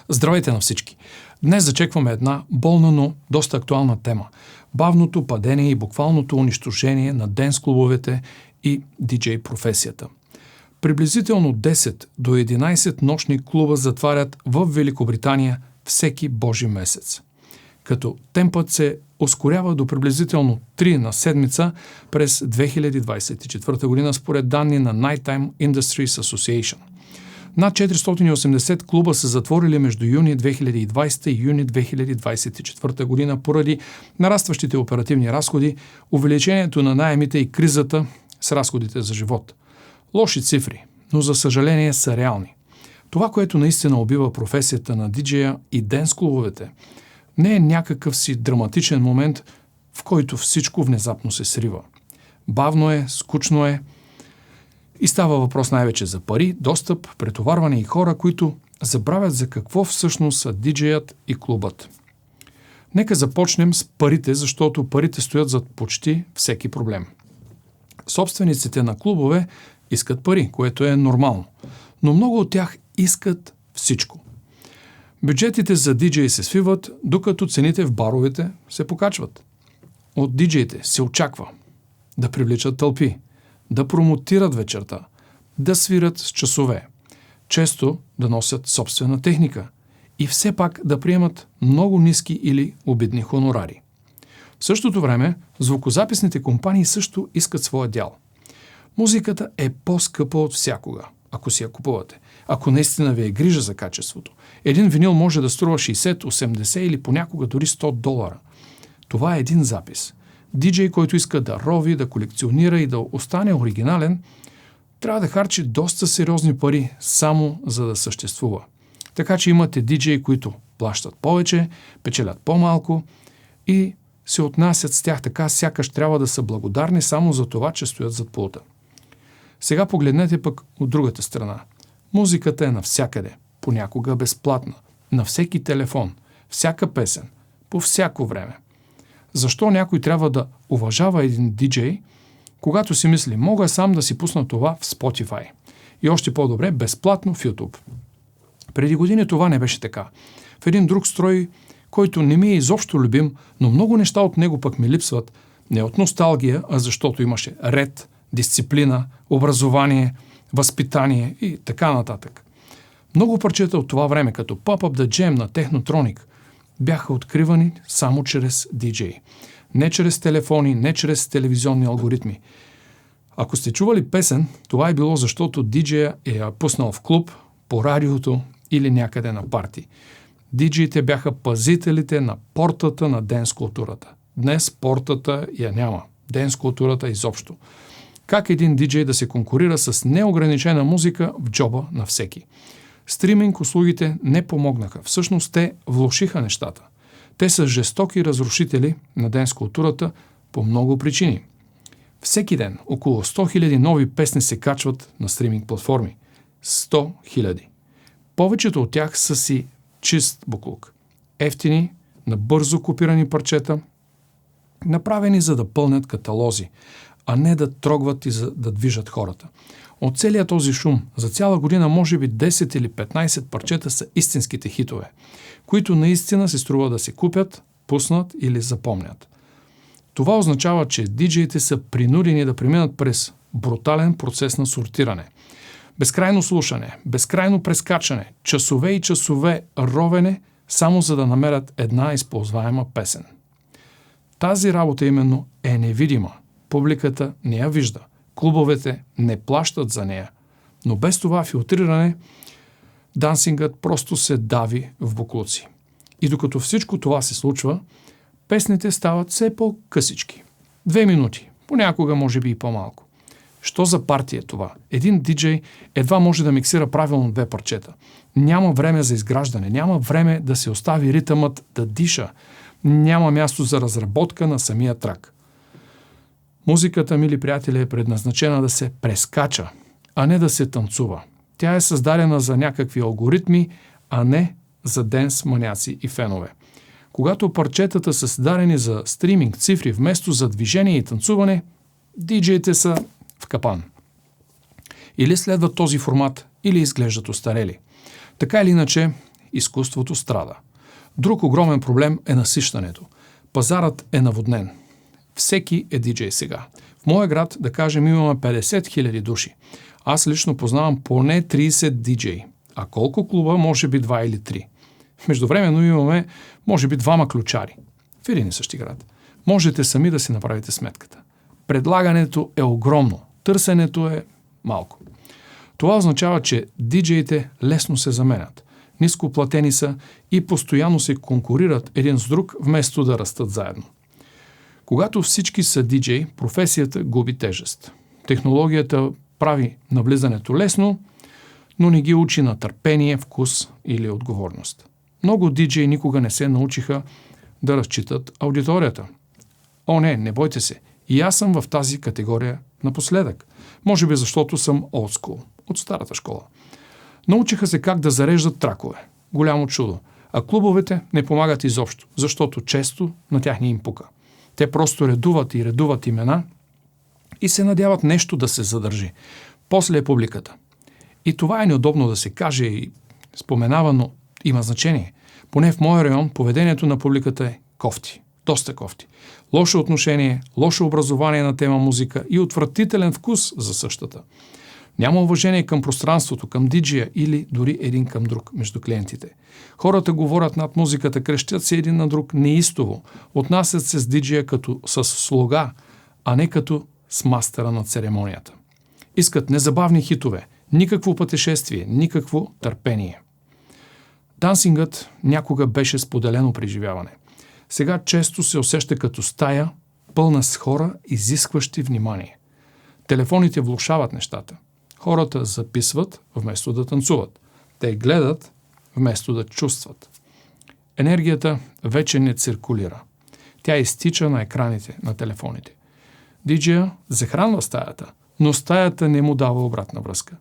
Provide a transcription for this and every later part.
Здравейте на всички! Днес зачекваме една болна, но доста актуална тема. Бавното падение и буквалното унищожение на денс-клубовете и диджей професията. Приблизително 10 до 11 нощни клуба затварят в Великобритания всеки божи месец. Като темпът се ускорява до приблизително 3 на седмица през 2024 година според данни на Nighttime Industries Association. Над 480 клуба са затворили между юни 2020 и юни 2024 година поради нарастващите оперативни разходи, увеличението на наемите и кризата с разходите за живот. Лоши цифри, но за съжаление са реални. Това, което наистина убива професията на диджея и денс-клубовете, не е някакъв си драматичен момент, в който всичко внезапно се срива. Бавно е, скучно е и става въпрос най-вече за пари, достъп, претоварване и хора, които забравят за какво всъщност са диджеят и клубът. Нека започнем с парите, защото парите стоят зад почти всеки проблем. Собствениците на клубове искат пари, което е нормално, но много от тях искат всичко. Бюджетите за диджеи се свиват, докато цените в баровете се покачват. От диджеите се очаква да привличат тълпи, да промотират вечерта, да свират с часове, често да носят собствена техника и все пак да приемат много ниски или обидни хонорари. В същото време, звукозаписните компании също искат своя дял. Музиката е по-скъпа от всякога, ако си я купувате. Ако наистина ви е грижа за качеството. Един винил може да струва 60, 80 или понякога дори $100. Това е един запис. Диджей, който иска да рови, да колекционира и да остане оригинален, трябва да харчи доста сериозни пари само за да съществува. Така че имате диджеи, които плащат повече, печелят по-малко и се отнасят с тях така, сякаш трябва да са благодарни само за това, че стоят зад пулта. Сега погледнете пък от другата страна. Музиката е навсякъде, понякога безплатна, на всеки телефон, всяка песен, по всяко време. Защо някой трябва да уважава един диджей, когато си мисли, мога сам да си пусна това в Spotify и още по-добре безплатно в YouTube? Преди години това не беше така. В един друг строй, който не ми е изобщо любим, но много неща от него пък ми липсват, не от носталгия, а защото имаше ред, дисциплина, образование, възпитание и така нататък. Много парчета от това време, като Pop Up The Jam на Technotronic, бяха откривани само чрез диджей. Не чрез телефони, не чрез телевизионни алгоритми. Ако сте чували песен, това е било защото диджея я пуснал в клуб, по радиото или някъде на парти. Диджеите бяха пазителите на портата на денс културата. Днес портата я няма. Денс културата изобщо. Как един диджей да се конкурира с неограничена музика в джоба на всеки? Стриминг услугите не помогнаха. Всъщност те влошиха нещата. Те са жестоки разрушители на денс културата по много причини. Всеки ден около 100 000 нови песни се качват на стриминг платформи. 100 000. Повечето от тях са си чист буклук. Евтини, набързо копирани парчета, направени за да пълнят каталози, а не да трогват и да движат хората. От целия този шум, за цяла година може би 10 или 15 парчета са истинските хитове, които наистина се струва да се купят, пуснат или запомнят. Това означава, че диджеите са принудени да преминат през брутален процес на сортиране. Безкрайно слушане, безкрайно прескачане, часове и часове ровене, само за да намерят една използваема песен. Тази работа именно е невидима. Публиката не я вижда. Клубовете не плащат за нея. Но без това филтриране, дансингът просто се дави в буклуци. И докато всичко това се случва, песните стават все по-късички. 2 минути, понякога може би и по-малко. Що за партия е това? Един диджей едва може да миксира правилно 2 парчета. Няма време за изграждане, няма време да се остави ритъмът да диша, няма място за разработка на самия трак. Музиката, мили приятели, е предназначена да се прескача, а не да се танцува. Тя е създадена за някакви алгоритми, а не за денс маняци и фенове. Когато парчетата са създадени за стриминг цифри вместо за движение и танцуване, диджеите са в капан. Или следват този формат, или изглеждат остарели. Така или иначе, изкуството страда. Друг огромен проблем е насищането. Пазарът е наводнен. Всеки е диджей сега. В моя град, да кажем, имаме 50 000 души. Аз лично познавам поне 30 диджеи. А колко клуба? Може би 2 или 3. Междувременно имаме, може би, 2 ключари. В един и същи град. Можете сами да си направите сметката. Предлагането е огромно. Търсенето е малко. Това означава, че диджеите лесно се заменят. Ниско платени са и постоянно се конкурират един с друг, вместо да растат заедно. Когато всички са диджей, професията губи тежест. Технологията прави навлизането лесно, но не ги учи на търпение, вкус или отговорност. Много диджеи никога не се научиха да разчитат аудиторията. О, не бойте се. И аз съм в тази категория напоследък. Може би защото съм old school, от старата школа. Научиха се как да зареждат тракове. Голямо чудо. А клубовете не помагат изобщо, защото често на тях не им пука. Те просто редуват имена и се надяват нещо да се задържи. После е публиката. И това е неудобно да се каже и споменава, но има значение. Поне в моя район поведението на публиката е кофти. Доста кофти. Лошо отношение, лошо образование на тема музика и отвратителен вкус за същата. Няма уважение към пространството, към диджея или дори един към друг между клиентите. Хората говорят над музиката, крещят се един на друг неистово, отнасят се с диджея като с слуга, а не като с мастера на церемонията. Искат незабавни хитове, никакво пътешествие, никакво търпение. Дансингът някога беше споделено преживяване. Сега често се усеща като стая, пълна с хора, изискващи внимание. Телефоните влошават нещата. Хората записват, вместо да танцуват. Те гледат, вместо да чувстват. Енергията вече не циркулира. Тя изтича на екраните на телефоните. Диджея захранва стаята, но стаята не му дава обратна връзка.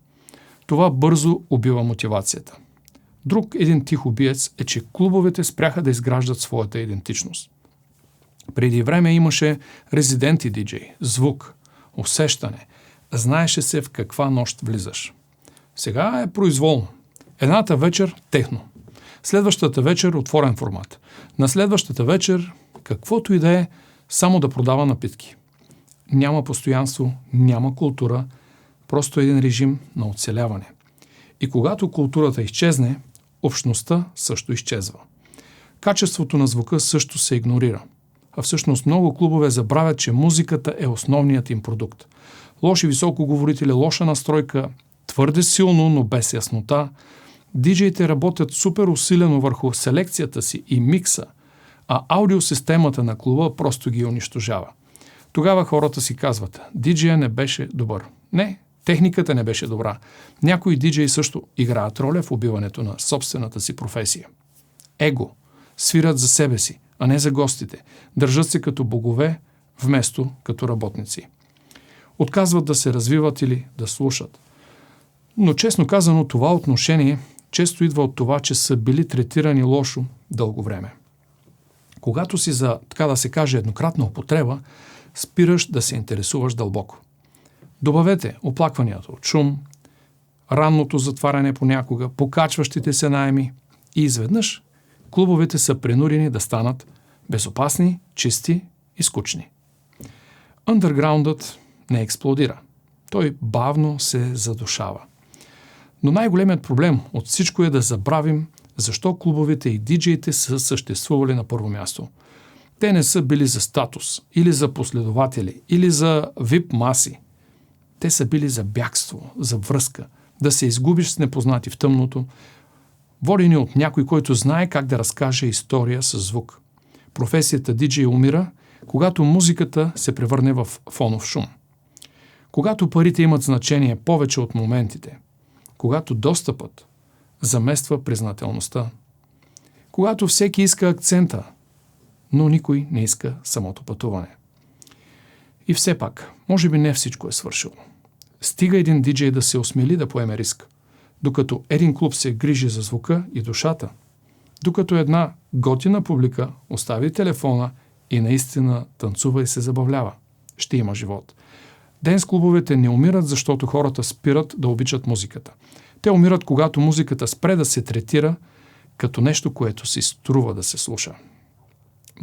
Това бързо убива мотивацията. Друг един тих убиец е, че клубовете спряха да изграждат своята идентичност. Преди време имаше резиденти диджей, звук, усещане. Знаеше се в каква нощ влизаш. Сега е произволно. Едната вечер – техно. Следващата вечер – отворен формат. На следващата вечер – каквото и да е, само да продава напитки. Няма постоянство, няма култура, просто един режим на оцеляване. И когато културата изчезне, общността също изчезва. Качеството на звука също се игнорира. А всъщност много клубове забравят, че музиката е основният им продукт. Лоши високоговорители, лоша настройка, твърде силно, но без яснота. Диджеите работят супер усилено върху селекцията си и микса, а аудиосистемата на клуба просто ги унищожава. Тогава хората си казват, диджея не беше добър. Не, техниката не беше добра. Някои диджеи също играят роля в убиването на собствената си професия. Его. Свират за себе си, а не за гостите. Държат се като богове, вместо като работници. Отказват да се развиват или да слушат. Но честно казано, това отношение често идва от това, че са били третирани лошо дълго време. Когато си за, така да се каже, еднократна употреба, спираш да се интересуваш дълбоко. Добавете оплакванията от шум, ранното затваряне понякога, покачващите се наеми и изведнъж клубовете са принудени да станат безопасни, чисти и скучни. Андерграундът не експлодира. Той бавно се задушава. Но най-големият проблем от всичко е да забравим защо клубовете и диджеите са съществували на първо място. Те не са били за статус, или за последователи, или за вип маси. Те са били за бягство, за връзка, да се изгубиш с непознати в тъмното, водени от някой, който знае как да разкаже история със звук. Професията диджей умира, когато музиката се превърне в фонов шум. Когато парите имат значение повече от моментите. Когато достъпът замества признателността. Когато всеки иска акцента, но никой не иска самото пътуване. И все пак, може би не всичко е свършило. Стига един диджей да се осмели да поеме риск. Докато един клуб се грижи за звука и душата, докато една готина публика остави телефона и наистина танцува и се забавлява, ще има живот. Денс клубовете не умират, защото хората спират да обичат музиката. Те умират, когато музиката спре да се третира като нещо, което си струва да се слуша.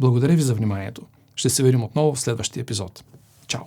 Благодаря ви за вниманието. Ще се видим отново в следващия епизод. Чао!